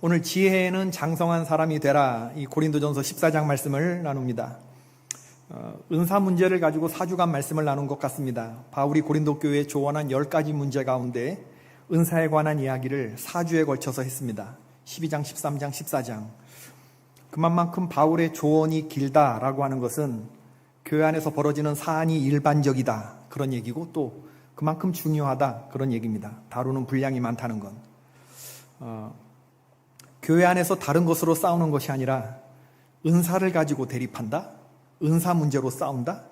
오늘 지혜에는 장성한 사람이 되라, 이 고린도전서 14장 말씀을 나눕니다. 은사 문제를 가지고 4주간 말씀을 나눈 것 같습니다. 바울이 고린도 교회에 조언한 10가지 문제 가운데 은사에 관한 이야기를 4주에 걸쳐서 했습니다. 12장, 13장, 14장. 그만큼 바울의 조언이 길다라고 하는 것은 교회 안에서 벌어지는 사안이 일반적이다, 그런 얘기고, 또 그만큼 중요하다, 그런 얘기입니다. 다루는 분량이 많다는 건. 교회 안에서 다른 것으로 싸우는 것이 아니라 은사를 가지고 대립한다? 은사 문제로 싸운다?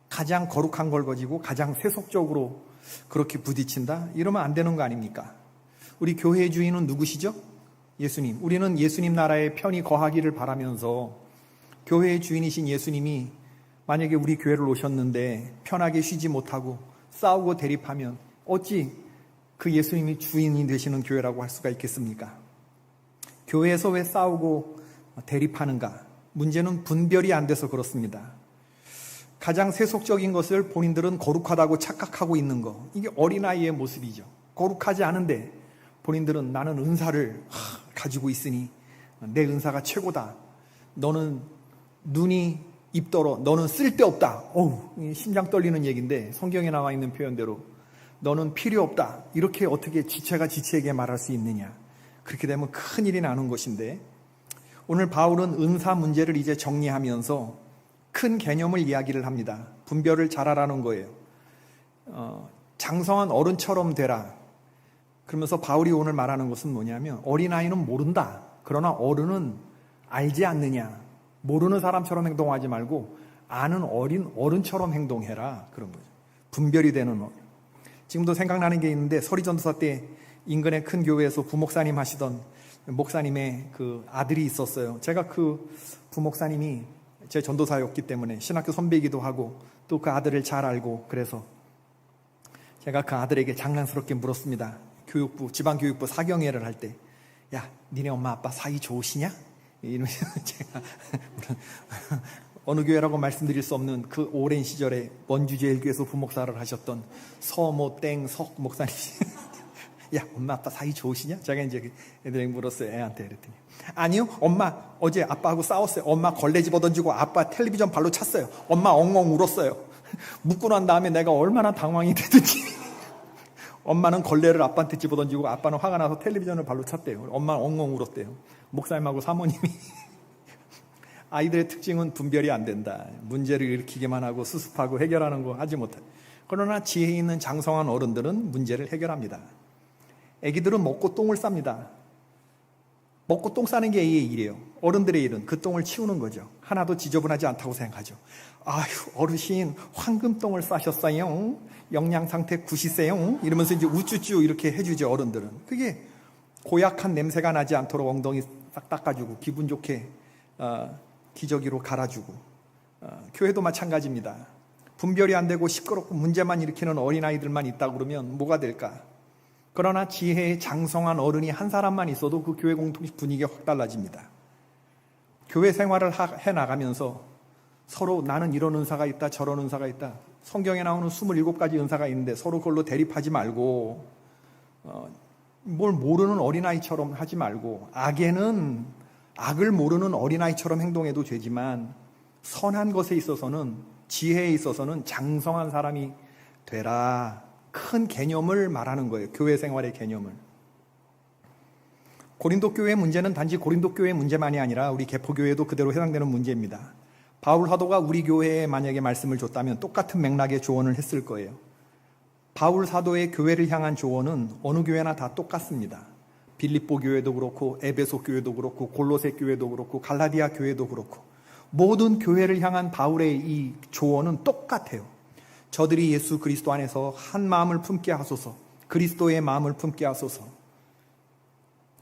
가장 거룩한 걸 가지고 가장 세속적으로 그렇게 부딪힌다? 이러면 안 되는 거 아닙니까? 우리 교회의 주인은 누구시죠? 예수님. 우리는 예수님 나라에 편히 거하기를 바라면서 교회의 주인이신 예수님이 만약에 우리 교회를 오셨는데 편하게 쉬지 못하고 싸우고 대립하면 어찌 그 예수님이 주인이 되시는 교회라고 할 수가 있겠습니까? 교회에서 왜 싸우고 대립하는가? 문제는 분별이 안 돼서 그렇습니다. 가장 세속적인 것을 본인들은 거룩하다고 착각하고 있는 거, 이게 어린아이의 모습이죠. 거룩하지 않은데 본인들은 나는 은사를 가지고 있으니 내 은사가 최고다. 너는 눈이 입더러 너는 쓸데없다. 어우, 심장 떨리는 얘기인데 성경에 나와 있는 표현대로 너는 필요 없다. 이렇게 어떻게 지체가 지체에게 말할 수 있느냐. 그렇게 되면 큰일이 나는 것인데, 오늘 바울은 은사 문제를 이제 정리하면서 큰 개념을 이야기를 합니다. 분별을 잘하라는 거예요. 장성한 어른처럼 되라. 그러면서 바울이 오늘 말하는 것은 뭐냐면, 어린아이는 모른다. 그러나 어른은 알지 않느냐. 모르는 사람처럼 행동하지 말고 아는 어른처럼 행동해라. 그런 거죠. 분별이 되는 어른. 지금도 생각나는 게 있는데, 서리전도사 때 인근의 큰 교회에서 부목사님 하시던 목사님의 그 아들이 있었어요. 제가 그 부목사님이 제 전도사였기 때문에 신학교 선배이기도 하고 또 그 아들을 잘 알고, 그래서 제가 그 아들에게 장난스럽게 물었습니다. 지방교육부 사경회를 할 때, 야, 니네 엄마 아빠 사이 좋으시냐? 이러면서 제가 어느 교회라고 말씀드릴 수 없는 그 오랜 시절에 원주제일교회에서 부목사를 하셨던 서모 땡석 목사님, 야, 엄마 아빠 사이 좋으시냐? 제가 이제 애들에게 물었어요. 애한테 그랬더니, 아니요, 엄마 어제 아빠하고 싸웠어요. 엄마 걸레 집어던지고 아빠 텔레비전 발로 찼어요. 엄마 엉엉 울었어요. 묻고 난 다음에 내가 얼마나 당황이 되든지 엄마는 걸레를 아빠한테 집어던지고 아빠는 화가 나서 텔레비전을 발로 찼대요. 엄마는 엉엉 울었대요. 목사님하고 사모님이 아이들의 특징은 분별이 안 된다. 문제를 일으키기만 하고 수습하고 해결하는 거 하지 못해. 그러나 지혜 있는 장성한 어른들은 문제를 해결합니다. 애기들은 먹고 똥을 쌉니다. 먹고 똥 싸는 게 애의 일이에요. 어른들의 일은 그 똥을 치우는 거죠. 하나도 지저분하지 않다고 생각하죠. 아휴, 어르신 황금똥을 싸셨어요. 영양 상태 굿이세요. 이러면서 이제 우쭈쭈 이렇게 해주죠, 어른들은. 그게 고약한 냄새가 나지 않도록 엉덩이 싹 닦아주고 기분 좋게 기저귀로 갈아주고. 교회도 마찬가지입니다. 분별이 안 되고 시끄럽고 문제만 일으키는 어린아이들만 있다 그러면 뭐가 될까? 그러나 지혜의 장성한 어른이 한 사람만 있어도 그 교회 공동체 분위기가 확 달라집니다. 교회 생활을 해나가면서 서로 나는 이런 은사가 있다, 저런 은사가 있다. 성경에 나오는 27가지 은사가 있는데 서로 그걸로 대립하지 말고, 뭘 모르는 어린아이처럼 하지 말고, 악을 모르는 어린아이처럼 행동해도 되지만 선한 것에 있어서는, 지혜에 있어서는 장성한 사람이 되라. 큰 개념을 말하는 거예요. 교회 생활의 개념을. 고린도 교회의 문제는 단지 고린도 교회의 문제만이 아니라 우리 개포교회도 그대로 해당되는 문제입니다. 바울 사도가 우리 교회에 만약에 말씀을 줬다면 똑같은 맥락의 조언을 했을 거예요. 바울 사도의 교회를 향한 조언은 어느 교회나 다 똑같습니다. 빌립보 교회도 그렇고 에베소 교회도 그렇고 골로새 교회도 그렇고 갈라디아 교회도 그렇고 모든 교회를 향한 바울의 이 조언은 똑같아요. 저들이 예수 그리스도 안에서 한 마음을 품게 하소서. 그리스도의 마음을 품게 하소서.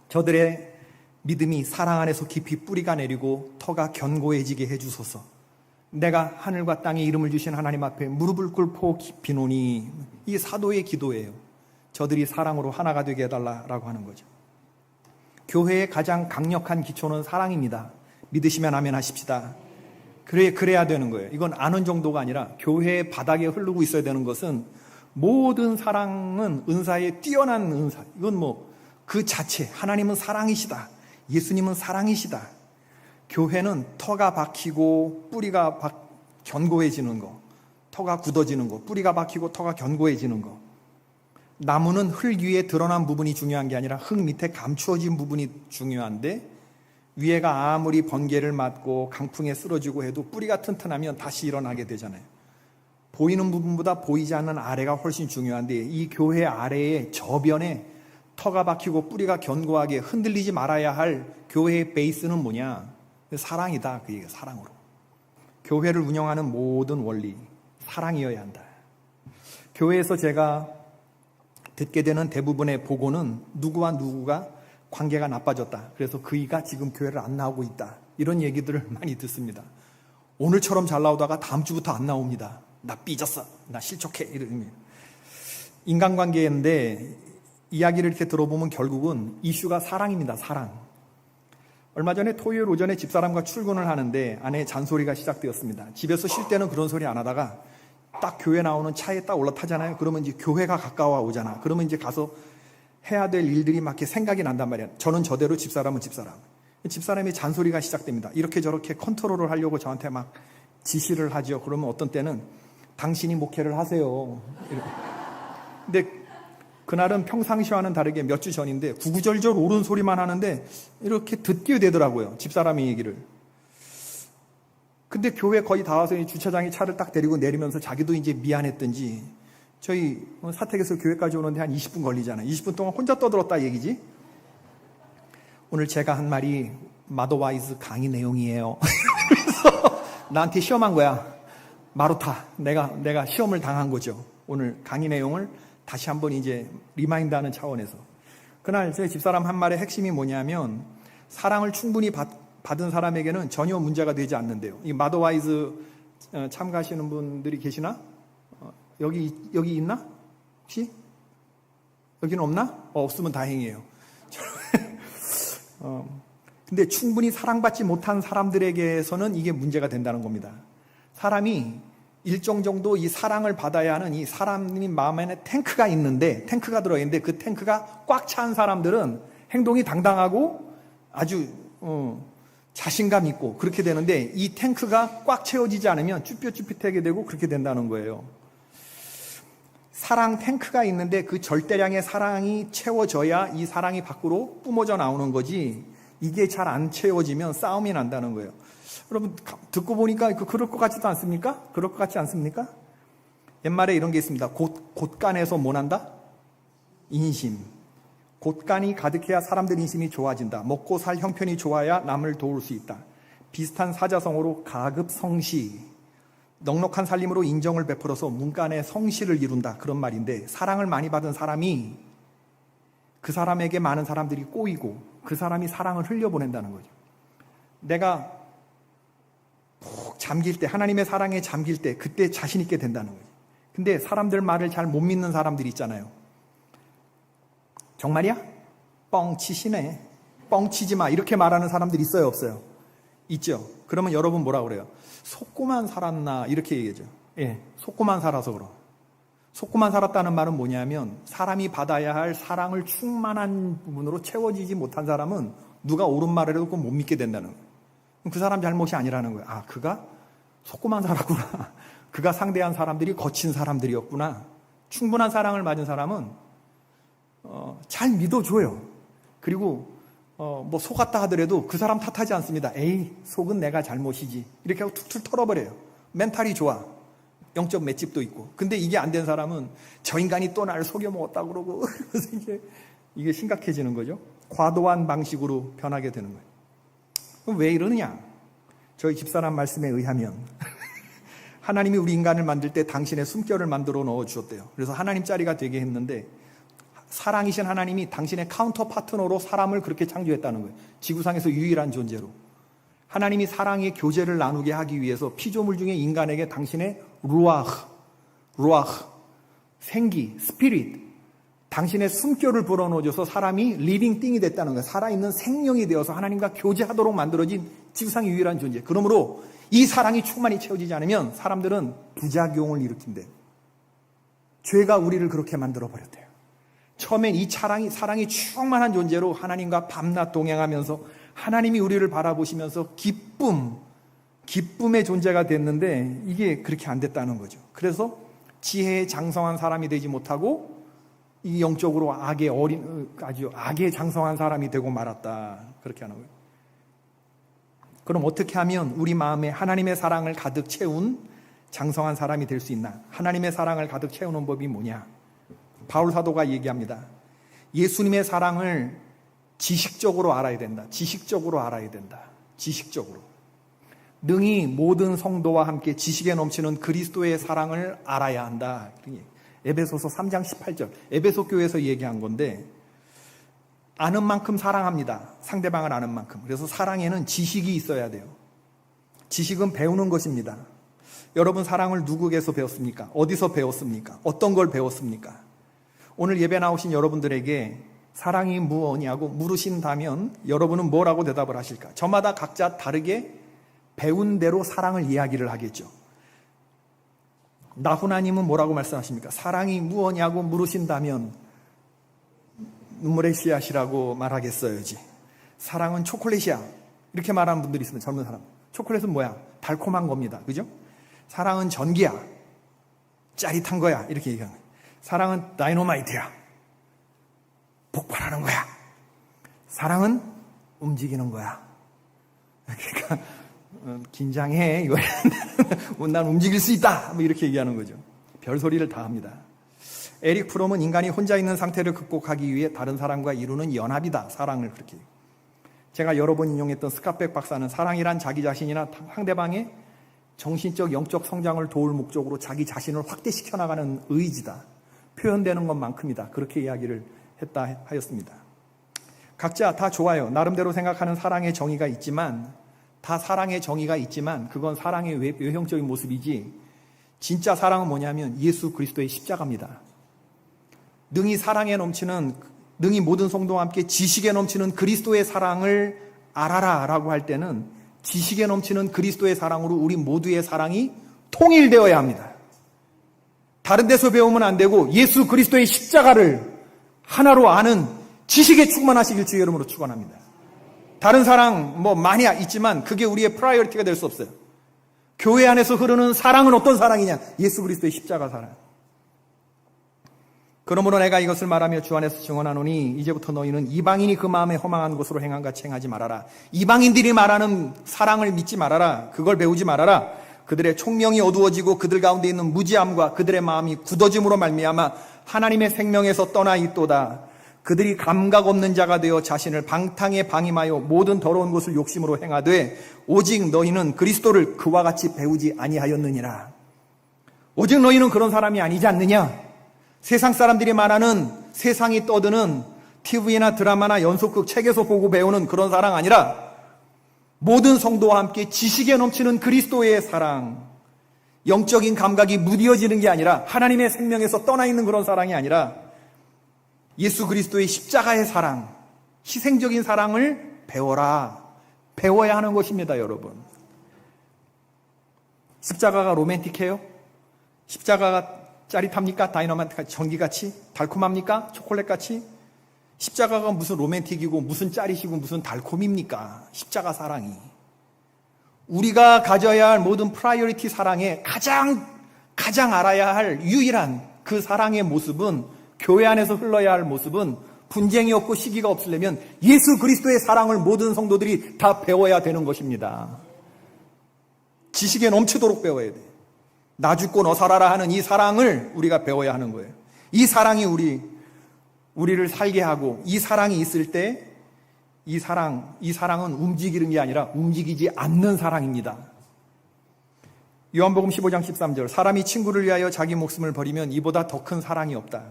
저들의 믿음이 사랑 안에서 깊이 뿌리가 내리고 터가 견고해지게 해주소서. 내가 하늘과 땅에 이름을 주신 하나님 앞에 무릎을 꿇고 비노니. 이 사도의 기도예요. 저들이 사랑으로 하나가 되게 해달라라고 하는 거죠. 교회의 가장 강력한 기초는 사랑입니다. 믿으시면 아멘 하십시다. 그래야 되는 거예요. 이건 아는 정도가 아니라 교회의 바닥에 흐르고 있어야 되는 것은, 모든 사랑은 은사에 뛰어난 은사. 이건 그 자체, 하나님은 사랑이시다. 예수님은 사랑이시다. 교회는 터가 박히고 뿌리가 견고해지는 거, 터가 굳어지는 거, 뿌리가 박히고 터가 견고해지는 거. 나무는 흙 위에 드러난 부분이 중요한 게 아니라 흙 밑에 감추어진 부분이 중요한데, 위에가 아무리 번개를 맞고 강풍에 쓰러지고 해도 뿌리가 튼튼하면 다시 일어나게 되잖아요. 보이는 부분보다 보이지 않는 아래가 훨씬 중요한데, 이 교회 아래의 저변에 터가 박히고 뿌리가 견고하게 흔들리지 말아야 할 교회의 베이스는 뭐냐? 사랑이다. 그 얘기가 사랑으로. 교회를 운영하는 모든 원리, 사랑이어야 한다. 교회에서 제가 듣게 되는 대부분의 보고는 누구와 누구가 관계가 나빠졌다. 그래서 그이가 지금 교회를 안 나오고 있다. 이런 얘기들을 많이 듣습니다. 오늘처럼 잘 나오다가 다음 주부터 안 나옵니다. 나 삐졌어. 나 실족해. 이런 인간관계인데 이야기를 이렇게 들어보면 결국은 이슈가 사랑입니다. 사랑. 얼마 전에 토요일 오전에 집사람과 출근을 하는데 아내의 잔소리가 시작되었습니다. 집에서 쉴 때는 그런 소리 안 하다가 딱 교회 나오는 차에 딱 올라타잖아요. 그러면 이제 교회가 가까워 오잖아. 그러면 이제 가서 해야 될 일들이 막 이렇게 생각이 난단 말이야. 저는 저대로, 집사람은 집사람. 집사람의 잔소리가 시작됩니다. 이렇게 저렇게 컨트롤을 하려고 저한테 막 지시를 하죠. 그러면 어떤 때는 당신이 목회를 하세요. 이렇게. 근데 그날은 평상시와는 다르게 몇 주 전인데 구구절절 옳은 소리만 하는데 이렇게 듣게 되더라고요. 집사람의 얘기를. 근데 교회 거의 다 와서 주차장에 차를 딱 데리고 내리면서 자기도 이제 미안했던지, 저희 사택에서 교회까지 오는데 한 20분 걸리잖아요. 20분 동안 혼자 떠들었다 얘기지. 오늘 제가 한 말이 마더와이즈 강의 내용이에요. 그래서 나한테 시험한 거야. 마루타. 내가 시험을 당한 거죠. 오늘 강의 내용을 다시 한번 이제 리마인드하는 차원에서. 그날 제 집사람 한 말의 핵심이 뭐냐면, 사랑을 충분히 받은 사람에게는 전혀 문제가 되지 않는데요. 이 마더와이즈 참가하시는 분들이 계시나? 여기 있나? 혹시? 여기는 없나? 없으면 다행이에요. 근데 충분히 사랑받지 못한 사람들에게서는 이게 문제가 된다는 겁니다. 사람이 일정 정도 이 사랑을 받아야 하는 이 사람이 마음에는 탱크가 있는데, 탱크가 들어있는데 그 탱크가 꽉 찬 사람들은 행동이 당당하고 아주 자신감 있고 그렇게 되는데, 이 탱크가 꽉 채워지지 않으면 쭈뼛쭈뼛하게 되고 그렇게 된다는 거예요. 사랑 탱크가 있는데 그 절대량의 사랑이 채워져야 이 사랑이 밖으로 뿜어져 나오는 거지, 이게 잘 안 채워지면 싸움이 난다는 거예요. 여러분 듣고 보니까 그럴 것 같지도 않습니까? 그럴 것 같지 않습니까? 옛말에 이런 게 있습니다. 곳간에서 뭐 난다? 인심. 곳간이 가득해야 사람들 인심이 좋아진다. 먹고 살 형편이 좋아야 남을 도울 수 있다. 비슷한 사자성어로 가급성시, 넉넉한 살림으로 인정을 베풀어서 문간의 성실을 이룬다. 그런 말인데, 사랑을 많이 받은 사람이 그 사람에게 많은 사람들이 꼬이고 그 사람이 사랑을 흘려보낸다는 거죠. 내가 푹 잠길 때, 하나님의 사랑에 잠길 때, 그때 자신 있게 된다는 거죠. 근데 사람들 말을 잘 못 믿는 사람들 있잖아요. 정말이야? 뻥치시네. 뻥치지 마. 이렇게 말하는 사람들 있어요, 없어요? 있죠. 그러면 여러분 뭐라 그래요? 속고만 살았나? 이렇게 얘기하죠. 예, 속고만 살아서 그럼. 속고만 살았다는 말은 뭐냐면, 사람이 받아야 할 사랑을 충만한 부분으로 채워지지 못한 사람은 누가 옳은 말을 해도 못 믿게 된다는 거예요. 그 사람 잘못이 아니라는 거예요. 아, 그가 속고만 살았구나. 그가 상대한 사람들이 거친 사람들이었구나. 충분한 사랑을 받은 사람은 잘 믿어줘요. 그리고 뭐 속았다 하더라도 그 사람 탓하지 않습니다. 에이, 속은 내가 잘못이지. 이렇게 하고 툭툭 털어버려요. 멘탈이 좋아. 영적 맷집도 있고. 근데 이게 안 된 사람은 저 인간이 또 나를 속여먹었다 그러고 그래서 이게 심각해지는 거죠. 과도한 방식으로 변하게 되는 거예요. 그럼 왜 이러느냐? 저희 집사람 말씀에 의하면 하나님이 우리 인간을 만들 때 당신의 숨결을 만들어 넣어 주었대요. 그래서 하나님 자리가 되게 했는데, 사랑이신 하나님이 당신의 카운터 파트너로 사람을 그렇게 창조했다는 거예요. 지구상에서 유일한 존재로. 하나님이 사랑의 교제를 나누게 하기 위해서 피조물 중에 인간에게 당신의 루아흐, 생기, 스피릿, 당신의 숨결을 불어넣어줘서 사람이 리빙 띵이 됐다는 거예요. 살아있는 생명이 되어서 하나님과 교제하도록 만들어진 지구상의 유일한 존재. 그러므로 이 사랑이 충만히 채워지지 않으면 사람들은 부작용을 일으킨대요. 죄가 우리를 그렇게 만들어버렸대요. 처음엔 이 사랑이 충만한 존재로 하나님과 밤낮 동행하면서 하나님이 우리를 바라보시면서 기쁨의 존재가 됐는데 이게 그렇게 안 됐다는 거죠. 그래서 지혜에 장성한 사람이 되지 못하고 이 영적으로 아주 악에 장성한 사람이 되고 말았다. 그렇게 하는 거예요. 그럼 어떻게 하면 우리 마음에 하나님의 사랑을 가득 채운 장성한 사람이 될 수 있나? 하나님의 사랑을 가득 채우는 법이 뭐냐? 바울 사도가 얘기합니다. 예수님의 사랑을 지식적으로 알아야 된다. 지식적으로. 능히 모든 성도와 함께 지식에 넘치는 그리스도의 사랑을 알아야 한다. 에베소서 3장 18절. 에베소 교회에서 얘기한 건데 아는 만큼 사랑합니다. 상대방을 아는 만큼. 그래서 사랑에는 지식이 있어야 돼요. 지식은 배우는 것입니다. 여러분 사랑을 누구에게서 배웠습니까? 어디서 배웠습니까? 어떤 걸 배웠습니까? 오늘 예배 나오신 여러분들에게 사랑이 무엇이냐고 물으신다면 여러분은 뭐라고 대답을 하실까? 저마다 각자 다르게 배운 대로 사랑을 이야기를 하겠죠. 나훈아님은 뭐라고 말씀하십니까? 사랑이 무엇이냐고 물으신다면 눈물의 씨앗이라고 말하겠어야지. 사랑은 초콜릿이야. 이렇게 말하는 분들이 있습니다. 젊은 사람. 초콜릿은 뭐야? 달콤한 겁니다. 그죠? 사랑은 전기야. 짜릿한 거야. 이렇게 얘기하는 거예요. 사랑은 다이너마이트야. 폭발하는 거야. 사랑은 움직이는 거야. 그러니까 긴장해. 난 움직일 수 있다. 뭐 이렇게 얘기하는 거죠. 별소리를 다 합니다. 에릭 프롬은 인간이 혼자 있는 상태를 극복하기 위해 다른 사람과 이루는 연합이다. 사랑을 그렇게. 제가 여러 번 인용했던 스캇백 박사는 사랑이란 자기 자신이나 상대방의 정신적, 영적 성장을 도울 목적으로 자기 자신을 확대시켜 나가는 의지다. 표현되는 것만큼이다. 그렇게 이야기를 했다 하였습니다. 각자 다 좋아요. 나름대로 생각하는 사랑의 정의가 있지만 다 사랑의 정의가 있지만 그건 사랑의 외형적인 모습이지 진짜 사랑은 뭐냐면 예수 그리스도의 십자가입니다. 능히 모든 성도와 함께 지식에 넘치는 그리스도의 사랑을 알아라 라고 할 때는 지식에 넘치는 그리스도의 사랑으로 우리 모두의 사랑이 통일되어야 합니다. 다른 데서 배우면 안 되고 예수 그리스도의 십자가를 하나로 아는 지식에 충만하시길 주의 이름으로 축원합니다. 다른 사랑 많이 있지만 그게 우리의 프라이어리티가 될 수 없어요. 교회 안에서 흐르는 사랑은 어떤 사랑이냐? 예수 그리스도의 십자가 사랑. 그러므로 내가 이것을 말하며 주 안에서 증언하노니 이제부터 너희는 이방인이 그 마음에 허망한 것으로 행한 같이 행하지 말아라. 이방인들이 말하는 사랑을 믿지 말아라. 그걸 배우지 말아라. 그들의 총명이 어두워지고 그들 가운데 있는 무지함과 그들의 마음이 굳어짐으로 말미암아 하나님의 생명에서 떠나 있도다. 그들이 감각 없는 자가 되어 자신을 방탕에 방임하여 모든 더러운 것을 욕심으로 행하되 오직 너희는 그리스도를 그와 같이 배우지 아니하였느니라. 오직 너희는 그런 사람이 아니지 않느냐? 세상 사람들이 말하는 세상이 떠드는 TV나 드라마나 연속극 책에서 보고 배우는 그런 사랑 아니라 모든 성도와 함께 지식에 넘치는 그리스도의 사랑, 영적인 감각이 무뎌지는 게 아니라 하나님의 생명에서 떠나 있는 그런 사랑이 아니라 예수 그리스도의 십자가의 사랑, 희생적인 사랑을 배워야 하는 것입니다, 여러분. 십자가가 로맨틱해요? 십자가가 짜릿합니까? 다이너마이트 전기같이? 달콤합니까? 초콜릿같이? 십자가가 무슨 로맨틱이고 무슨 짜릿이고 무슨 달콤입니까? 십자가 사랑이. 우리가 가져야 할 모든 프라이어리티 사랑에 가장 알아야 할 유일한 그 사랑의 모습은, 교회 안에서 흘러야 할 모습은 분쟁이 없고 시기가 없으려면 예수 그리스도의 사랑을 모든 성도들이 다 배워야 되는 것입니다. 지식에 넘치도록 배워야 돼요. 나 죽고 너 살아라 하는 이 사랑을 우리가 배워야 하는 거예요. 이 사랑이 우리를 살게 하고, 이 사랑이 있을 때 이 사랑은 움직이는 게 아니라 움직이지 않는 사랑입니다. 요한복음 15장 13절, 사람이 친구를 위하여 자기 목숨을 버리면 이보다 더 큰 사랑이 없다.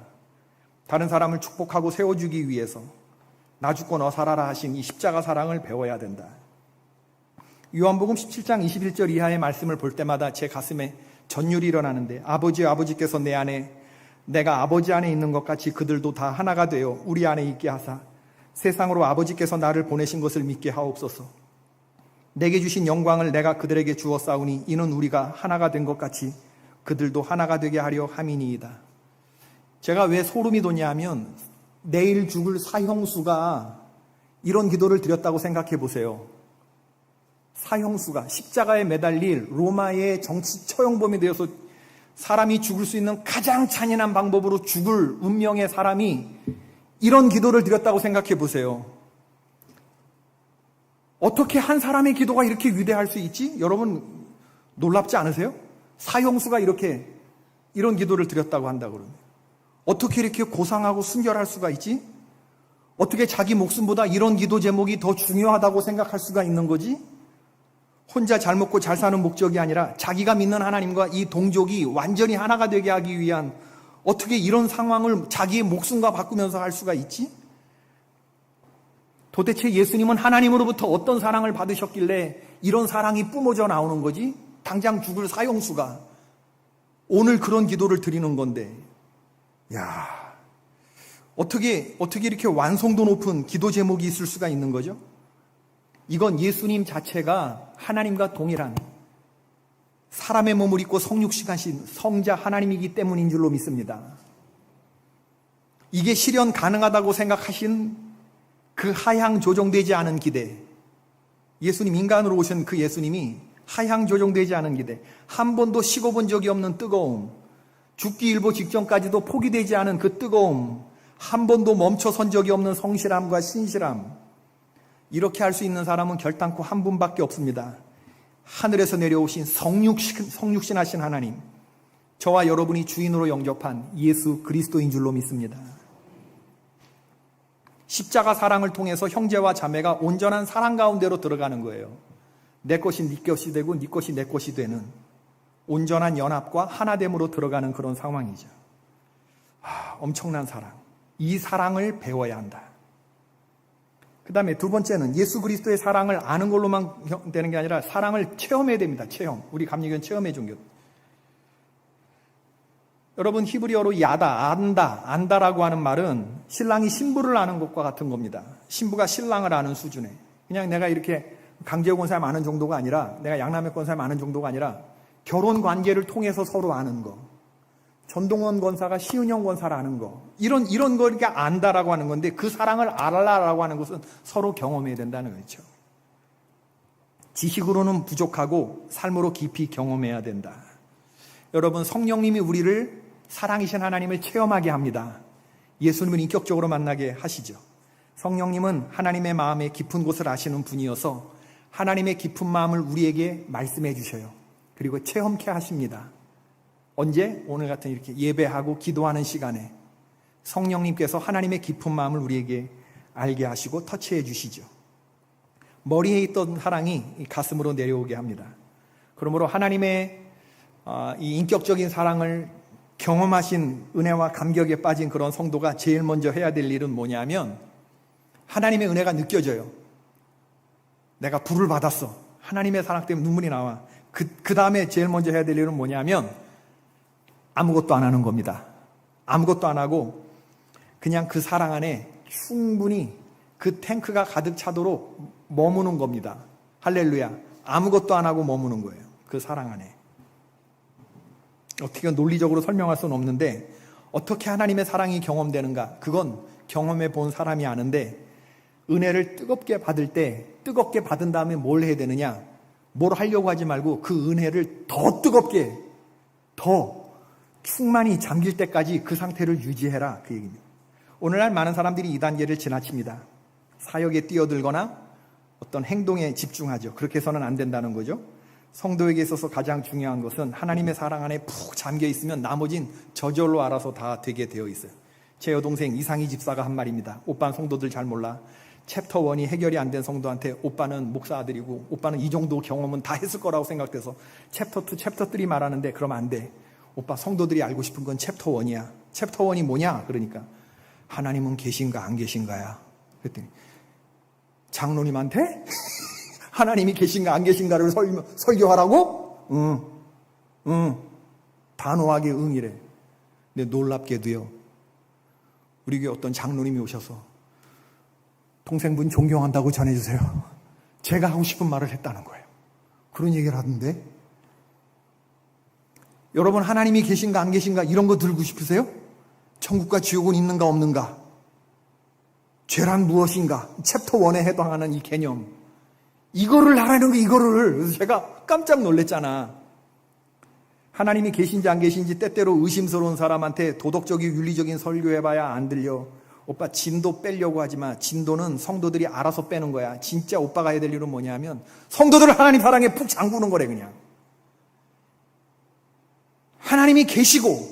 다른 사람을 축복하고 세워주기 위해서 나 죽고 너 살아라 하신 이 십자가 사랑을 배워야 된다. 요한복음 17장 21절 이하의 말씀을 볼 때마다 제 가슴에 전율이 일어나는데, 아버지께서 내 안에, 내가 아버지 안에 있는 것 같이 그들도 다 하나가 되어 우리 안에 있게 하사 세상으로 아버지께서 나를 보내신 것을 믿게 하옵소서. 내게 주신 영광을 내가 그들에게 주었사오니 이는 우리가 하나가 된 것 같이 그들도 하나가 되게 하려 함이니이다. 제가 왜 소름이 돋냐 하면 내일 죽을 사형수가 이런 기도를 드렸다고 생각해 보세요. 사형수가 십자가에 매달릴 로마의 정치 처형범이 되어서 사람이 죽을 수 있는 가장 잔인한 방법으로 죽을 운명의 사람이 이런 기도를 드렸다고 생각해 보세요. 어떻게 한 사람의 기도가 이렇게 위대할 수 있지? 여러분 놀랍지 않으세요? 사형수가 이런 기도를 드렸다고 한다고 그러면 어떻게 이렇게 고상하고 순결할 수가 있지? 어떻게 자기 목숨보다 이런 기도 제목이 더 중요하다고 생각할 수가 있는 거지? 혼자 잘 먹고 잘 사는 목적이 아니라 자기가 믿는 하나님과 이 동족이 완전히 하나가 되게 하기 위한 어떻게 이런 상황을 자기의 목숨과 바꾸면서 할 수가 있지? 도대체 예수님은 하나님으로부터 어떤 사랑을 받으셨길래 이런 사랑이 뿜어져 나오는 거지? 당장 죽을 사형수가 오늘 그런 기도를 드리는 건데, 야, 어떻게 이렇게 완성도 높은 기도 제목이 있을 수가 있는 거죠? 이건 예수님 자체가 하나님과 동일한 사람의 몸을 입고 성육신하신 성자 하나님이기 때문인 줄로 믿습니다. 이게 실현 가능하다고 생각하신 그 하향 조정되지 않은 기대, 예수님 인간으로 오신 그 예수님이 하향 조정되지 않은 기대, 한 번도 식어본 적이 없는 뜨거움, 죽기 일보 직전까지도 포기되지 않은 그 뜨거움, 한 번도 멈춰선 적이 없는 성실함과 신실함, 이렇게 할 수 있는 사람은 결단코 한 분밖에 없습니다. 하늘에서 내려오신 성육신하신 하나님, 저와 여러분이 주인으로 영접한 예수 그리스도인 줄로 믿습니다. 십자가 사랑을 통해서 형제와 자매가 온전한 사랑 가운데로 들어가는 거예요. 내 것이 네 것이 되고 네 것이 내 것이 되는 온전한 연합과 하나됨으로 들어가는 그런 상황이죠. 엄청난 사랑. 이 사랑을 배워야 한다. 그 다음에 두 번째는 예수 그리스도의 사랑을 아는 걸로만 되는 게 아니라 사랑을 체험해야 됩니다. 체험. 우리 감리교는 체험의 종교. 여러분 히브리어로 야다, 안다라고 하는 말은 신랑이 신부를 아는 것과 같은 겁니다. 신부가 신랑을 아는 수준에. 그냥 내가 이렇게 강재호 권사님 아는 정도가 아니라, 내가 양남혁 권사님 아는 정도가 아니라 결혼 관계를 통해서 서로 아는 거. 전동원 권사가 시은영 권사를 아는 거. 이런 걸 이렇게 안다라고 하는 건데, 그 사랑을 알라라고 하는 것은 서로 경험해야 된다는 거죠. 지식으로는 부족하고 삶으로 깊이 경험해야 된다. 여러분, 성령님이 우리를 사랑이신 하나님을 체험하게 합니다. 예수님을 인격적으로 만나게 하시죠. 성령님은 하나님의 마음의 깊은 곳을 아시는 분이어서 하나님의 깊은 마음을 우리에게 말씀해 주셔요. 그리고 체험케 하십니다. 언제? 오늘 같은 이렇게 예배하고 기도하는 시간에 성령님께서 하나님의 깊은 마음을 우리에게 알게 하시고 터치해 주시죠. 머리에 있던 사랑이 가슴으로 내려오게 합니다. 그러므로 하나님의 이 인격적인 사랑을 경험하신 은혜와 감격에 빠진 그런 성도가 제일 먼저 해야 될 일은 뭐냐면, 하나님의 은혜가 느껴져요. 내가 불을 받았어. 하나님의 사랑 때문에 눈물이 나와. 그 다음에 제일 먼저 해야 될 일은 뭐냐면 아무것도 안 하는 겁니다. 아무것도 안 하고 그냥 그 사랑 안에 충분히 그 탱크가 가득 차도록 머무는 겁니다. 할렐루야. 아무것도 안 하고 머무는 거예요. 그 사랑 안에. 어떻게 논리적으로 설명할 수는 없는데, 어떻게 하나님의 사랑이 경험되는가? 그건 경험해 본 사람이 아는데, 은혜를 뜨겁게 받을 때 뜨겁게 받은 다음에 뭘 해야 되느냐? 뭘 하려고 하지 말고 그 은혜를 더 뜨겁게, 더 충만히 잠길 때까지 그 상태를 유지해라, 그 얘기입니다. 오늘날 많은 사람들이 이 단계를 지나칩니다. 사역에 뛰어들거나 어떤 행동에 집중하죠. 그렇게 해서는 안 된다는 거죠. 성도에게 있어서 가장 중요한 것은 하나님의 사랑 안에 푹 잠겨 있으면 나머진 저절로 알아서 다 되게 되어 있어요. 제 여동생 이상희 집사가 한 말입니다. 오빠는 성도들 잘 몰라. 챕터 1이 해결이 안 된 성도한테 오빠는 목사 아들이고 오빠는 이 정도 경험은 다 했을 거라고 생각돼서 챕터 2, 챕터 3 말하는데, 그러면 안 돼. 오빠, 성도들이 알고 싶은 건 챕터 1이야. 챕터 1이 뭐냐? 그러니까 하나님은 계신가 안 계신가야. 그랬더니 장로님한테 하나님이 계신가 안 계신가를 설교하라고? 응. 단호하게 응이래. 근데 놀랍게도요, 우리 교회 어떤 장로님이 오셔서 동생분 존경한다고 전해주세요. 제가 하고 싶은 말을 했다는 거예요. 그런 얘기를 하던데, 여러분 하나님이 계신가 안 계신가 이런 거 들고 싶으세요? 천국과 지옥은 있는가 없는가? 죄란 무엇인가? 챕터 1에 해당하는 이 개념. 이거를 하라는 거, 이거를. 그래서 제가 깜짝 놀랐잖아. 하나님이 계신지 안 계신지 때때로 의심스러운 사람한테 도덕적이고 윤리적인 설교해봐야 안 들려. 오빠 진도 빼려고 하지만 진도는 성도들이 알아서 빼는 거야. 진짜 오빠가 해야 될 일은 뭐냐면 성도들을 하나님 사랑에 푹 잠그는 거래 그냥. 하나님이 계시고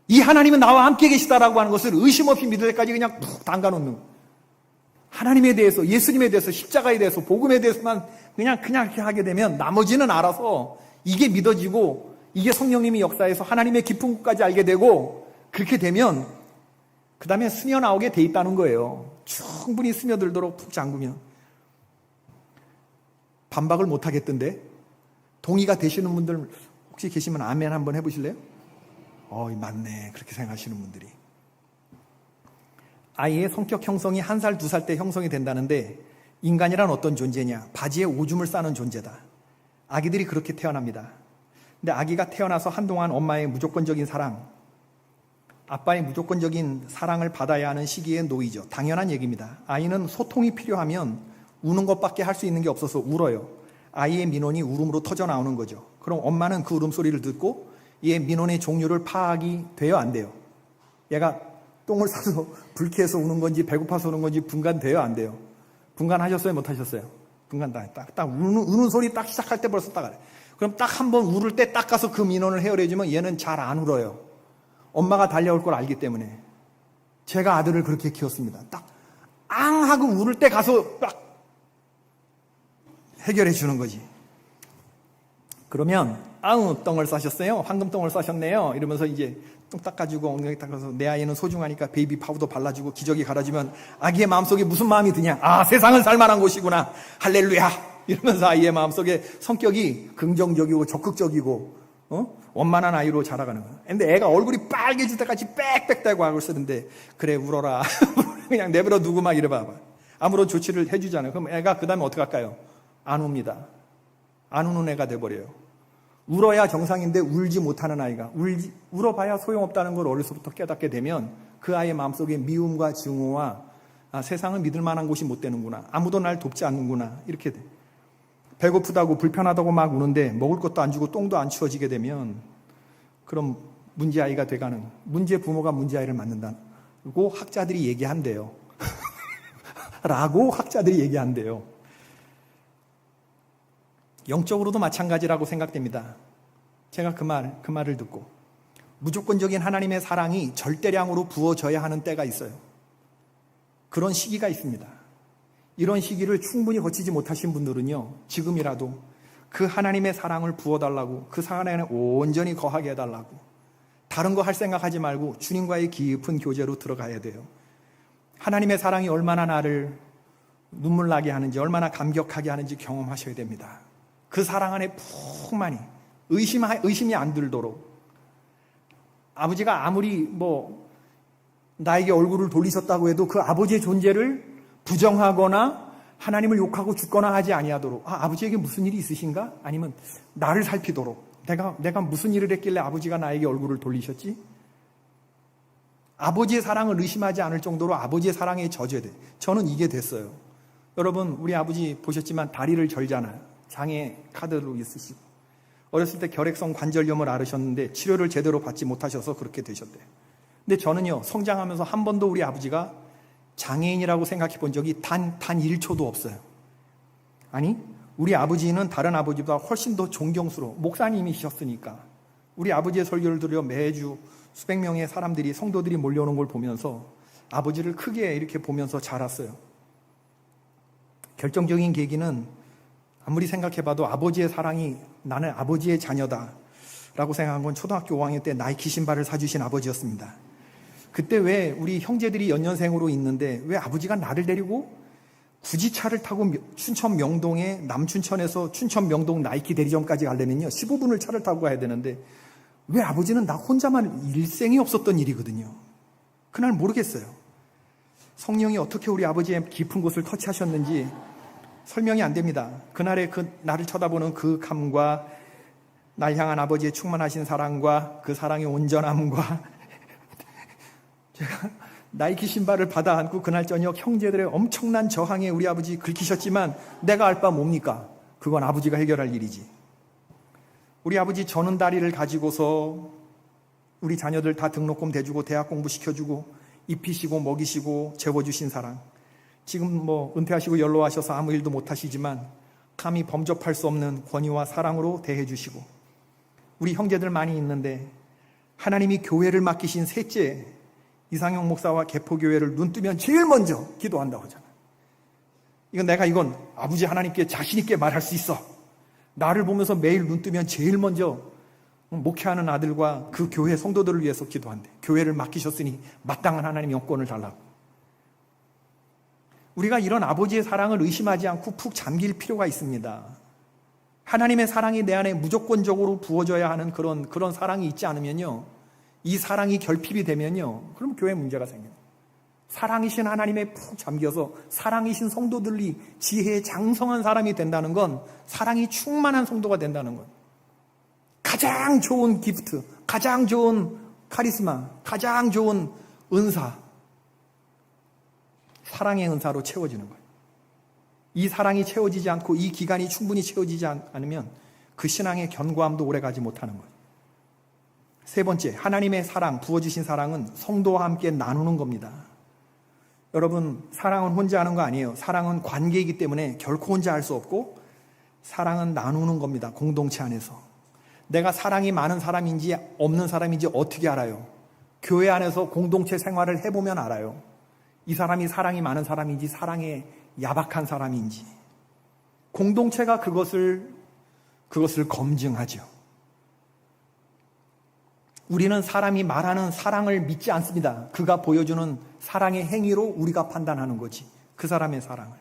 이 하나님은 나와 함께 계시다라고 하는 것을 의심 없이 믿을 때까지 그냥 푹 담가놓는 거야. 하나님에 대해서, 예수님에 대해서, 십자가에 대해서, 복음에 대해서만 그냥 이렇게 하게 되면 나머지는 알아서 이게 믿어지고 이게 성령님이 역사해서 하나님의 깊은 곳까지 알게 되고 그렇게 되면 그 다음에 스며나오게 돼 있다는 거예요. 충분히 스며들도록 푹 잠그면. 반박을 못 하겠던데? 동의가 되시는 분들 혹시 계시면 아멘 한번 해보실래요? 맞네. 그렇게 생각하시는 분들이. 아이의 성격 형성이 1살, 2살 때 형성이 된다는데 인간이란 어떤 존재냐? 바지에 오줌을 싸는 존재다. 아기들이 그렇게 태어납니다. 근데 아기가 태어나서 한동안 엄마의 무조건적인 사랑, 아빠의 무조건적인 사랑을 받아야 하는 시기에 놓이죠. 당연한 얘기입니다. 아이는 소통이 필요하면 우는 것밖에 할 수 있는 게 없어서 울어요. 아이의 민원이 울음으로 터져 나오는 거죠. 그럼 엄마는 그 울음소리를 듣고 얘 민원의 종류를 파악이 돼요, 안 돼요? 얘가 똥을 싸서 불쾌해서 우는 건지 배고파서 우는 건지 분간돼요, 안 돼요? 분간하셨어요, 못 하셨어요? 분간 딱 우는 소리 딱 시작할 때 벌써 딱 알아요. 그럼 딱 한 번 울을 때 딱 가서 그 민원을 헤아려주면 얘는 잘 안 울어요. 엄마가 달려올 걸 알기 때문에. 제가 아들을 그렇게 키웠습니다. 딱 앙 하고 울을 때 가서 딱 해결해 주는 거지. 그러면 똥을 싸셨어요? 황금똥을 싸셨네요? 이러면서 이제 똥 닦아주고 엉덩이 닦아서 내 아이는 소중하니까 베이비 파우더 발라주고 기저귀 갈아주면 아기의 마음속에 무슨 마음이 드냐? 세상은 살만한 곳이구나. 할렐루야. 이러면서 아이의 마음속에 성격이 긍정적이고 적극적이고 원만한 아이로 자라가는 거예요. 근데 애가 얼굴이 빨개질 때까지 빽빽대고 하고 쓰는데 그래 울어라. 그냥 내버려 두고 막 이래봐. 아무런 조치를 해주잖아요. 그럼 애가 그 다음에 어떻게 할까요? 안 웁니다. 안 우는 애가 돼버려요. 울어야 정상인데 울지 못하는 아이가 울어봐야 소용없다는 걸 어려서부터 깨닫게 되면 그 아이의 마음속에 미움과 증오와 세상은 믿을 만한 곳이 못 되는구나. 아무도 날 돕지 않는구나. 이렇게 돼. 배고프다고 불편하다고 막 우는데 먹을 것도 안 주고 똥도 안 치워지게 되면 그럼 문제아이가 돼가는, 문제 부모가 문제아이를 만든다고 학자들이 얘기한대요. 라고 학자들이 얘기한대요. 영적으로도 마찬가지라고 생각됩니다. 제가 그 말을 듣고 무조건적인 하나님의 사랑이 절대량으로 부어져야 하는 때가 있어요. 그런 시기가 있습니다. 이런 시기를 충분히 거치지 못하신 분들은요, 지금이라도 그 하나님의 사랑을 부어달라고, 그 사랑 안에 온전히 거하게 해달라고, 다른 거 할 생각하지 말고 주님과의 깊은 교제로 들어가야 돼요. 하나님의 사랑이 얼마나 나를 눈물 나게 하는지, 얼마나 감격하게 하는지 경험하셔야 됩니다. 그 사랑 안에 푹 많이 의심이 안 들도록. 아버지가 아무리 나에게 얼굴을 돌리셨다고 해도 그 아버지의 존재를 부정하거나 하나님을 욕하고 죽거나 하지 아니하도록, 아버지에게 무슨 일이 있으신가? 아니면 나를 살피도록, 내가 무슨 일을 했길래 아버지가 나에게 얼굴을 돌리셨지? 아버지의 사랑을 의심하지 않을 정도로 아버지의 사랑에 젖어야 돼. 저는 이게 됐어요. 여러분, 우리 아버지 보셨지만 다리를 절잖아요. 장애 카드로 있으시고. 어렸을 때 결핵성 관절염을 앓으셨는데 치료를 제대로 받지 못하셔서 그렇게 되셨대요. 근데 저는요, 성장하면서 한 번도 우리 아버지가 장애인이라고 생각해 본 적이 단 1초도 없어요. 아니, 우리 아버지는 다른 아버지보다 훨씬 더 존경스러워. 목사님이셨으니까. 우리 아버지의 설교를 들으려 매주 수백 명의 사람들이, 성도들이 몰려오는 걸 보면서 아버지를 크게 이렇게 보면서 자랐어요. 결정적인 계기는 아무리 생각해봐도 아버지의 사랑이, 나는 아버지의 자녀다 라고 생각한 건 초등학교 5학년 때 나이키 신발을 사주신 아버지였습니다. 그때 왜 우리 형제들이 연년생으로 있는데 왜 아버지가 나를 데리고 굳이 차를 타고 춘천 명동에, 남춘천에서 춘천 명동 나이키 대리점까지 가려면요 15분을 차를 타고 가야 되는데 왜 아버지는 나 혼자만, 일생이 없었던 일이거든요. 그날 모르겠어요. 성령이 어떻게 우리 아버지의 깊은 곳을 터치하셨는지 설명이 안 됩니다. 그날의 나를 쳐다보는 그 감과 날 향한 아버지의 충만하신 사랑과 그 사랑의 온전함과 나이키 신발을 받아 안고 그날 저녁 형제들의 엄청난 저항에 우리 아버지 긁히셨지만 내가 알 바 뭡니까? 그건 아버지가 해결할 일이지. 우리 아버지 저는 다리를 가지고서 우리 자녀들 다 등록금 대주고 대학 공부 시켜주고 입히시고 먹이시고 재워주신 사랑. 지금 은퇴하시고 연로하셔서 아무 일도 못하시지만 감히 범접할 수 없는 권위와 사랑으로 대해주시고, 우리 형제들 많이 있는데 하나님이 교회를 맡기신 셋째 이상형 목사와 개포교회를 눈 뜨면 제일 먼저 기도한다고 하잖아요. 이건 아버지 하나님께 자신 있게 말할 수 있어. 나를 보면서 매일 눈 뜨면 제일 먼저 목회하는 아들과 그 교회 성도들을 위해서 기도한대. 교회를 맡기셨으니 마땅한 하나님 영권을 달라고. 우리가 이런 아버지의 사랑을 의심하지 않고 푹 잠길 필요가 있습니다. 하나님의 사랑이 내 안에 무조건적으로 부어져야 하는 그런 사랑이 있지 않으면요, 이 사랑이 결핍이 되면요, 그럼 교회에 문제가 생겨요. 사랑이신 하나님에 푹 잠겨서 사랑이신 성도들이 지혜에 장성한 사람이 된다는 건, 사랑이 충만한 성도가 된다는 건, 가장 좋은 기프트, 가장 좋은 카리스마, 가장 좋은 은사, 사랑의 은사로 채워지는 거예요. 이 사랑이 채워지지 않고 이 기간이 충분히 채워지지 않으면 그 신앙의 견고함도 오래가지 못하는 거예요. 세 번째, 하나님의 사랑, 부어주신 사랑은 성도와 함께 나누는 겁니다. 여러분, 사랑은 혼자 하는 거 아니에요. 사랑은 관계이기 때문에 결코 혼자 할 수 없고, 사랑은 나누는 겁니다. 공동체 안에서. 내가 사랑이 많은 사람인지 없는 사람인지 어떻게 알아요? 교회 안에서 공동체 생활을 해보면 알아요. 이 사람이 사랑이 많은 사람인지 사랑에 야박한 사람인지. 공동체가 그것을 검증하죠. 우리는 사람이 말하는 사랑을 믿지 않습니다. 그가 보여주는 사랑의 행위로 우리가 판단하는 거지, 그 사람의 사랑을.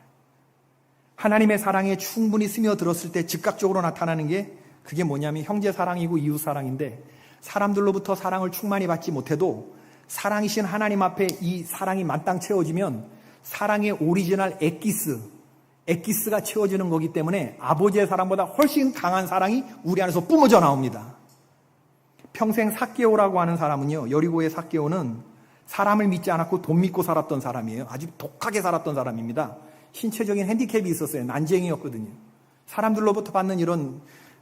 하나님의 사랑에 충분히 스며들었을 때 즉각적으로 나타나는 게, 그게 뭐냐면 형제 사랑이고 이웃 사랑인데, 사람들로부터 사랑을 충만히 받지 못해도 사랑이신 하나님 앞에 이 사랑이 만땅 채워지면 사랑의 오리지널 엑기스가 채워지는 거기 때문에 아버지의 사랑보다 훨씬 강한 사랑이 우리 안에서 뿜어져 나옵니다. 평생 삭개오라고 하는 사람은요, 여리고의 삭개오는 사람을 믿지 않았고 돈 믿고 살았던 사람이에요. 아주 독하게 살았던 사람입니다. 신체적인 핸디캡이 있었어요. 난쟁이였거든요. 사람들로부터 받는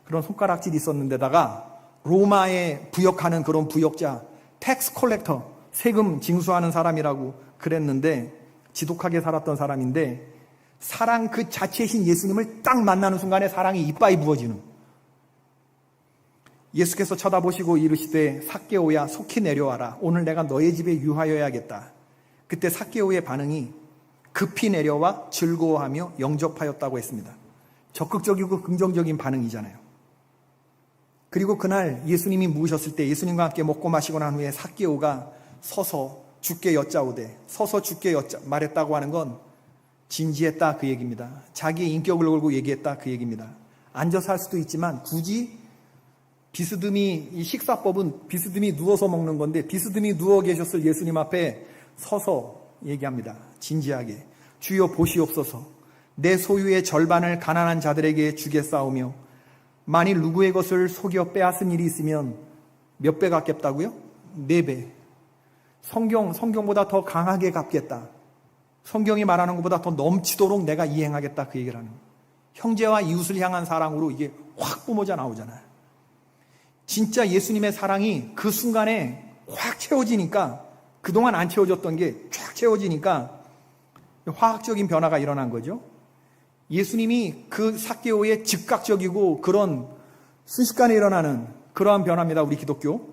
그런 손가락질이 있었는데다가 로마에 부역하는 그런 부역자, 텍스 콜렉터, 세금 징수하는 사람이라고 그랬는데, 지독하게 살았던 사람인데, 사랑 그 자체이신 예수님을 딱 만나는 순간에 사랑이 이빠이 부어지는. 예수께서 쳐다보시고 이르시되 삭개오야 속히 내려와라. 오늘 내가 너의 집에 유하여야겠다. 그때 삭개오의 반응이 급히 내려와 즐거워하며 영접하였다고 했습니다. 적극적이고 긍정적인 반응이잖아요. 그리고 그날 예수님이 묵으셨을 때 예수님과 함께 먹고 마시고 난 후에 삭개오가 서서 주께 여짜오되, 서서 주께 말했다고 하는 건 진지했다 그 얘기입니다. 자기의 인격을 걸고 얘기했다 그 얘기입니다. 앉아서 할 수도 있지만 굳이 이 식사법은 비스듬히 누워서 먹는 건데, 비스듬히 누워 계셨을 예수님 앞에 서서 얘기합니다. 진지하게. 주여 보시옵소서. 내 소유의 절반을 가난한 자들에게 주겠사오며 만일 누구의 것을 속여 빼앗은 일이 있으면 몇 배 갚겠다고요? 4배. 성경보다 더 강하게 갚겠다. 성경이 말하는 것보다 더 넘치도록 내가 이행하겠다 그 얘기를 하는 거예요. 형제와 이웃을 향한 사랑으로 이게 확 뿜어져 나오잖아요. 진짜 예수님의 사랑이 그 순간에 확 채워지니까, 그동안 안 채워졌던 게 쫙 채워지니까 화학적인 변화가 일어난 거죠. 예수님이 그 삭개오의 즉각적이고 그런 순식간에 일어나는 그러한 변화입니다. 우리 기독교.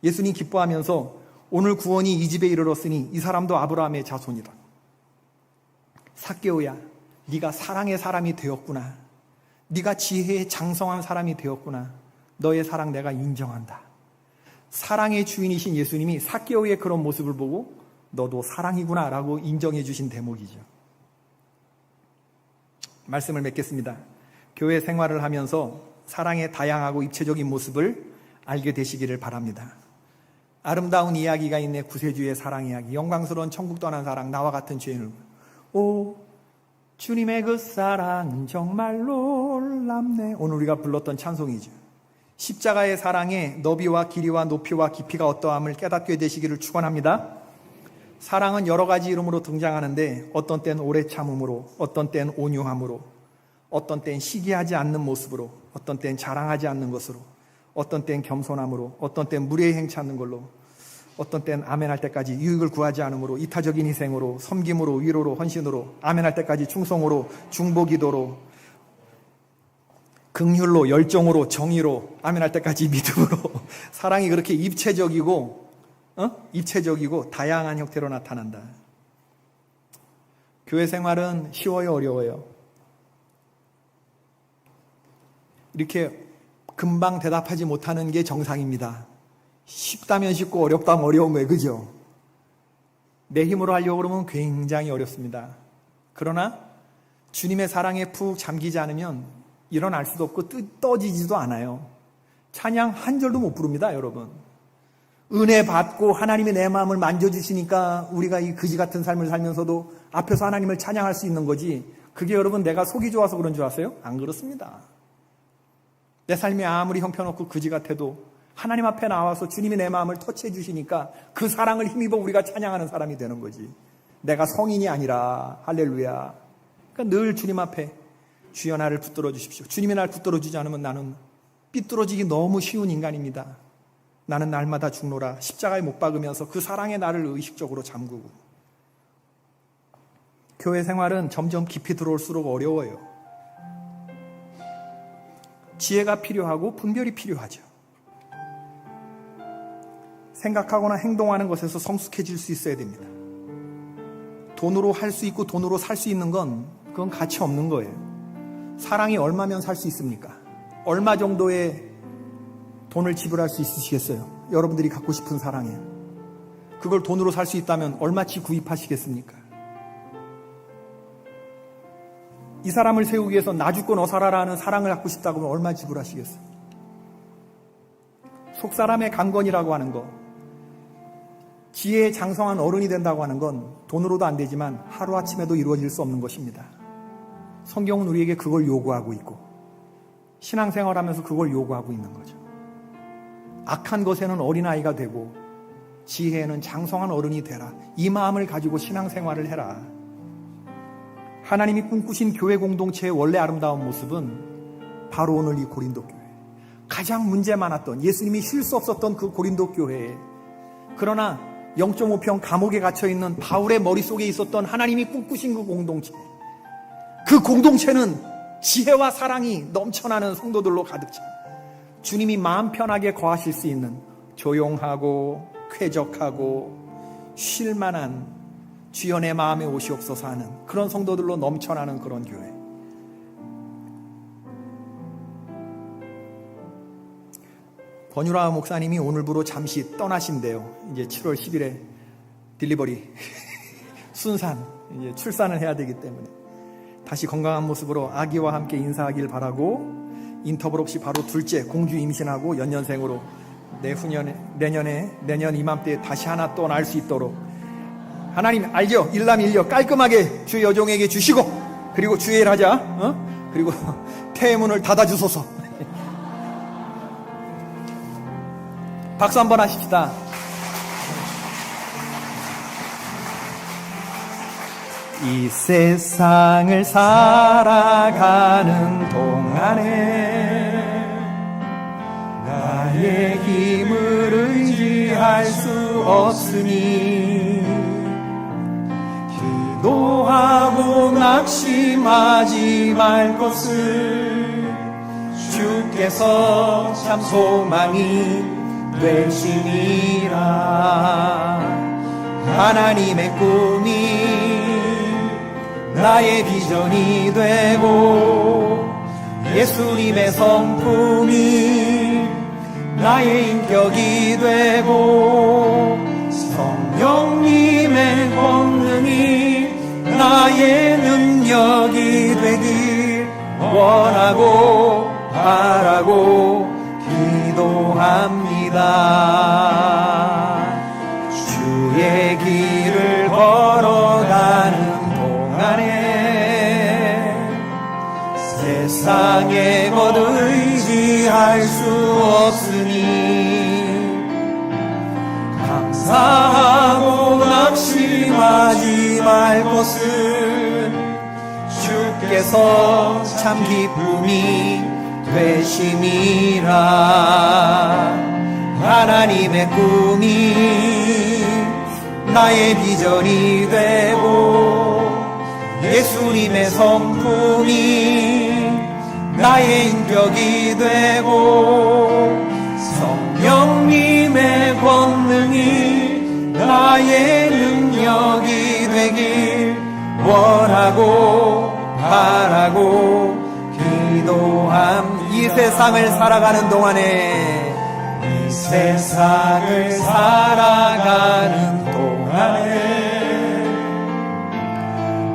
예수님 기뻐하면서 오늘 구원이 이 집에 이르렀으니 이 사람도 아브라함의 자손이다. 삭개오야, 네가 사랑의 사람이 되었구나. 네가 지혜의 장성한 사람이 되었구나. 너의 사랑 내가 인정한다. 사랑의 주인이신 예수님이 삭개오의 그런 모습을 보고 너도 사랑이구나 라고 인정해 주신 대목이죠. 말씀을 맺겠습니다. 교회 생활을 하면서 사랑의 다양하고 입체적인 모습을 알게 되시기를 바랍니다. 아름다운 이야기가 있네. 구세주의 사랑 이야기, 영광스러운 천국 떠난 사랑, 나와 같은 죄인을. 오 주님의 그 사랑은 정말 놀랍네. 오늘 우리가 불렀던 찬송이죠. 십자가의 사랑의 너비와 길이와 높이와 깊이가 어떠함을 깨닫게 되시기를 축원합니다. 사랑은 여러 가지 이름으로 등장하는데 어떤 때는 오래 참음으로, 어떤 때는 온유함으로, 어떤 때는 시기하지 않는 모습으로, 어떤 때는 자랑하지 않는 것으로, 어떤 때는 겸손함으로, 어떤 때는 무례히 행치 않는 걸로, 어떤 때는 아멘할 때까지 유익을 구하지 않음으로, 이타적인 희생으로, 섬김으로, 위로로, 헌신으로, 아멘할 때까지 충성으로, 중보기도로, 긍휼로, 열정으로, 정의로, 아멘할 때까지 믿음으로. 사랑이 그렇게 입체적이고 다양한 형태로 나타난다. 교회 생활은 쉬워요, 어려워요? 이렇게 금방 대답하지 못하는 게 정상입니다. 쉽다면 쉽고 어렵다면 어려운 거예요. 그죠? 내 힘으로 하려고 그러면 굉장히 어렵습니다. 그러나 주님의 사랑에 푹 잠기지 않으면 일어날 수도 없고 떠지지도 않아요. 찬양 한 절도 못 부릅니다, 여러분. 은혜 받고 하나님이 내 마음을 만져주시니까 우리가 이 그지 같은 삶을 살면서도 앞에서 하나님을 찬양할 수 있는 거지. 그게 여러분 내가 속이 좋아서 그런 줄 아세요? 안 그렇습니다. 내 삶이 아무리 형편없고 그지 같아도 하나님 앞에 나와서 주님이 내 마음을 터치해 주시니까 그 사랑을 힘입어 우리가 찬양하는 사람이 되는 거지. 내가 성인이 아니라. 할렐루야. 그러니까 늘 주님 앞에 주여 나를 붙들어 주십시오. 주님이 날 붙들어 주지 않으면 나는 삐뚤어지기 너무 쉬운 인간입니다. 나는 날마다 죽노라. 십자가에 못 박으면서 그 사랑에 나를 의식적으로 잠그고. 교회 생활은 점점 깊이 들어올수록 어려워요. 지혜가 필요하고 분별이 필요하죠. 생각하거나 행동하는 것에서 성숙해질 수 있어야 됩니다. 돈으로 할 수 있고 돈으로 살 수 있는 건 그건 가치 없는 거예요. 사랑이 얼마면 살 수 있습니까? 얼마 정도의 돈을 지불할 수 있으시겠어요? 여러분들이 갖고 싶은 사랑에. 그걸 돈으로 살 수 있다면 얼마치 구입하시겠습니까? 이 사람을 세우기 위해서 나 죽고 너 살아라는 사랑을 갖고 싶다고 하면 얼마 지불하시겠어요? 속사람의 강건이라고 하는 거, 지혜의 장성한 어른이 된다고 하는 건 돈으로도 안 되지만 하루아침에도 이루어질 수 없는 것입니다. 성경은 우리에게 그걸 요구하고 있고 신앙생활하면서 그걸 요구하고 있는 거죠. 악한 것에는 어린아이가 되고 지혜에는 장성한 어른이 되라. 이 마음을 가지고 신앙생활을 해라. 하나님이 꿈꾸신 교회 공동체의 원래 아름다운 모습은 바로 오늘 이 고린도 교회, 가장 문제 많았던, 예수님이 쉴 수 없었던 그 고린도 교회에, 그러나 0.5평 감옥에 갇혀있는 바울의 머릿속에 있었던 하나님이 꿈꾸신 그 공동체, 그 공동체는 지혜와 사랑이 넘쳐나는 성도들로 가득 차 주님이 마음 편하게 거하실 수 있는 조용하고 쾌적하고 쉴만한 주여 내 마음에 오시옵소서 하는 그런 성도들로 넘쳐나는 그런 교회. 권유라 목사님이 오늘부로 잠시 떠나신대요. 이제 7월 10일에 딜리버리 순산, 이제 출산을 해야 되기 때문에 다시 건강한 모습으로 아기와 함께 인사하길 바라고, 인터벌 없이 바로 둘째 공주 임신하고 연년생으로 내년 이맘때에 다시 하나 또 날 수 있도록 하나님 알죠? 일남일녀 깔끔하게 주 여종에게 주시고, 그리고 주의 일 하자. 그리고 태문을 닫아주소서. 박수 한번 하십시다. 이 세상을 살아가는 동안에 나의 힘을 의지할 수 없으니 기도하고 낙심하지 말 것을 주께서 참 소망이 되시니라. 하나님의 꿈이 나의 비전이 되고 예수님의 성품이 나의 인격이 되고 성령님의 권능이 나의 능력이 되길 원하고 바라고 기도합니다. 주의 길을 걸어가는 동안에 세상에 곧 의지할 수 없으니 감사하고 낙심 낙심하지 말 것은 주께서 참 기쁨이 되심이라. 하나님의 꿈이 나의 비전이 되고 예수님의 성품이 나의 인격이 되고 성령님의 권능이 나의 능력이 되길 원하고 바라고 기도함. 이 세상을 살아가는 동안에, 이 세상을 살아가는 동안에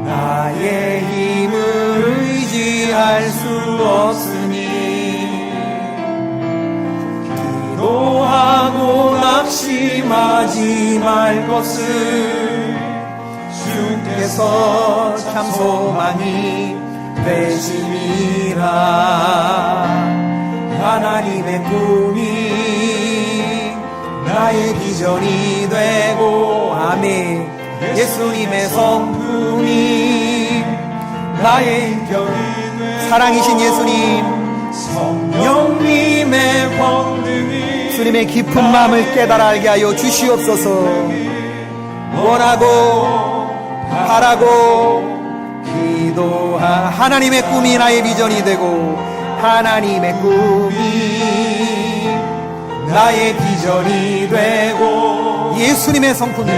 나의 힘을 의지할 수 없으니 기도하고 낙심하지 말 것을 주께서 참 소망이 되심이라. 하나님의 꿈이 나의 비전이 되고, 아멘. 예수님의 성품이 나의 인격이 되고, 사랑이신 예수님, 성령님의 권능이 주님의 깊은 마음을 깨달아 알게 하여 주시옵소서. 원하고 바라고 기도하. 하나님의 꿈이 나의 비전이 되고, 하나님의 꿈이 나의 비전이 되고, 예수님의 성품이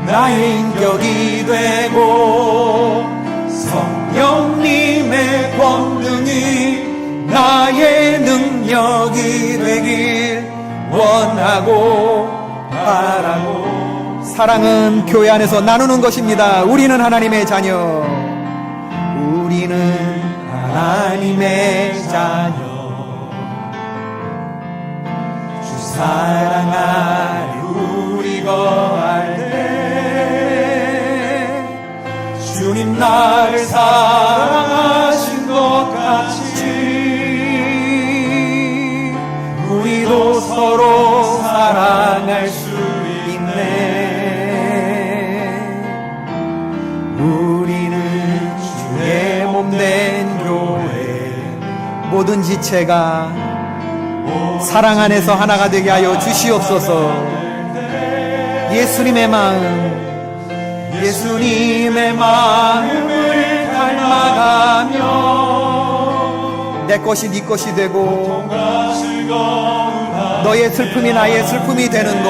나의 인격이 되고, 성령님의 권능이 나의 능력이 되길 원하고 바라고. 사랑은 교회 안에서 나누는 것입니다. 우리는 하나님의 자녀, 우리는 하나님의 자녀. 주 사랑 안에 우리 거할 때 주님 나를 사랑하신 것 같이 우리도 서로 사랑할 수 있네. 우리는 주의 몸된 교회, 모든 지체가 사랑 안에서 하나가 되게 하여 주시옵소서. 예수님의 마음, 예수님의 마음을 닮아가며 내 것이 네 것이 되고 너의 슬픔이 나의 슬픔이 되는 것.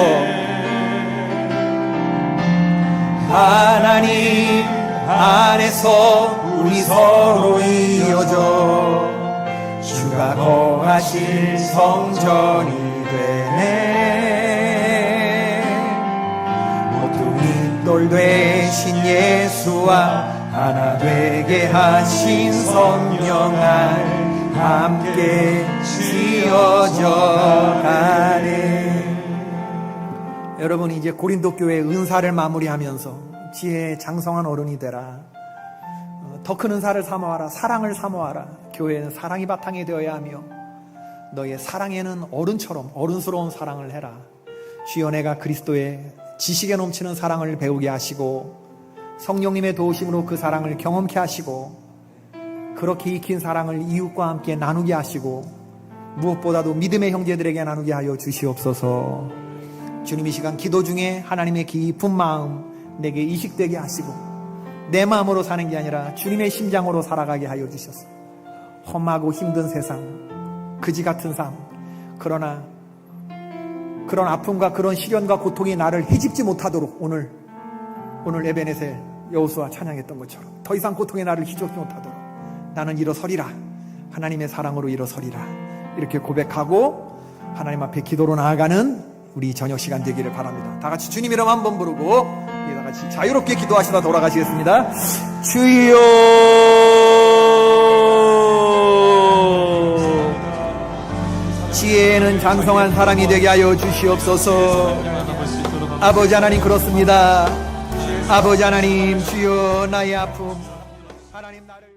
하나님 안에서 우리 서로 이어져 주가 거하실 성전이 되네. 모퉁이 돌 되신 예수와 하나 되게 하신 성령알 함께 지어져 가네. 여러분, 이제 고린도 교회 은사를 마무리하면서 지혜의 장성한 어른이 되라. 더 큰 은사를 사모하라. 사랑을 사모하라. 교회는 사랑이 바탕이 되어야 하며 너의 사랑에는 어른처럼 어른스러운 사랑을 해라. 주여, 내가 그리스도의 지식에 넘치는 사랑을 배우게 하시고 성령님의 도우심으로 그 사랑을 경험케 하시고 그렇게 익힌 사랑을 이웃과 함께 나누게 하시고 무엇보다도 믿음의 형제들에게 나누게 하여 주시옵소서. 주님, 이 시간 기도 중에 하나님의 깊은 마음 내게 이식되게 하시고 내 마음으로 사는 게 아니라 주님의 심장으로 살아가게 하여 주셔서 험하고 힘든 세상, 그지 같은 삶, 그러나 그런 아픔과 그런 시련과 고통이 나를 헤집지 못하도록 오늘 에베네셀 여호수아 찬양했던 것처럼 더 이상 고통이 나를 휘젓지 못하도록 나는 일어서리라. 하나님의 사랑으로 일어서리라. 이렇게 고백하고 하나님 앞에 기도로 나아가는 우리 저녁 시간 되기를 바랍니다. 다 같이 주님 이름 한번 부르고 다 같이 자유롭게 기도하시다 돌아가시겠습니다. 주여, 지혜에는 장성한 사랑이 되게 하여 주시옵소서. 아버지 하나님, 그렇습니다. 아버지 하나님, 주여, 나의 아픔, 하나님 나를